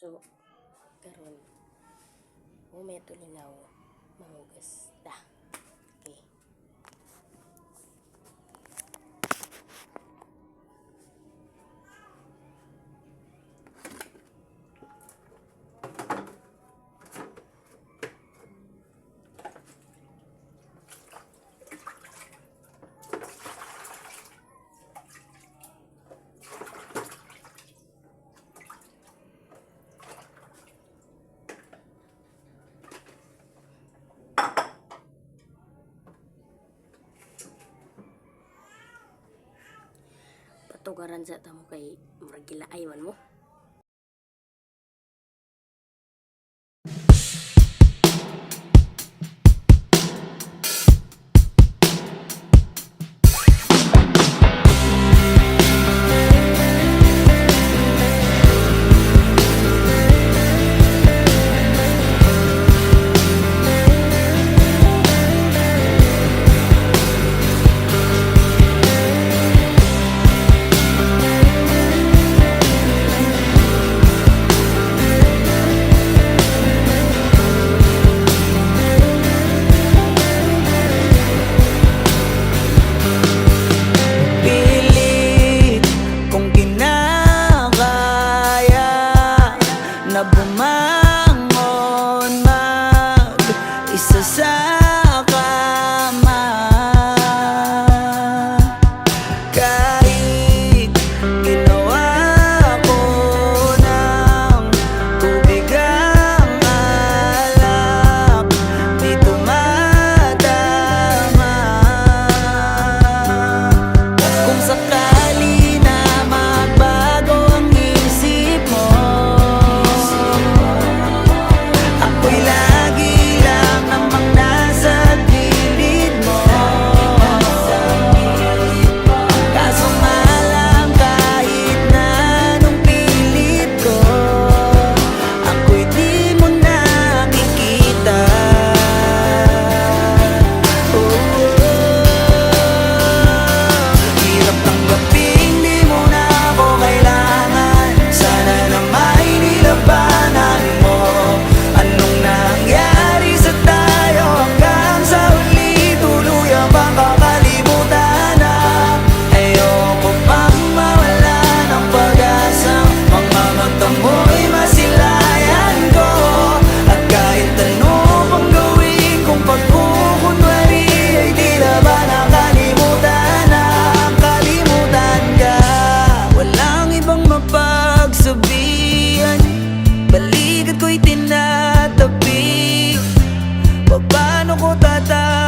So karon momento linaw mangugas ta. Okay. Patugaran sa tamo kay murag gilaay man mo. Na bumangon mag-isa sa kama, kahit ginawa ko ng tubig ang alak, di tumatama. Kung sakali na magbago ang isip mo, ako'y lagi lang namang nasa gilid mo. Kaso nga lang kahit na anong pilit ko, ako'y di mo nakikita. Hirap tanggapin di mo na ako kailangan. Sana na may nilabanan mo. Anong nangyari sa tayo hanggang sa huli? Tuluyan bang kakalimutan na? Ayoko pang mawala ng pag-asa. Mga mata mo'y masilayan ko. At kahit ano pang gawin kong pagkukunwari, ay di na ba nakalimutan na? Kalimutan ka. Walang ibang mapagsabihan, balikat ko'y tinatabi. Paano ko tatabi?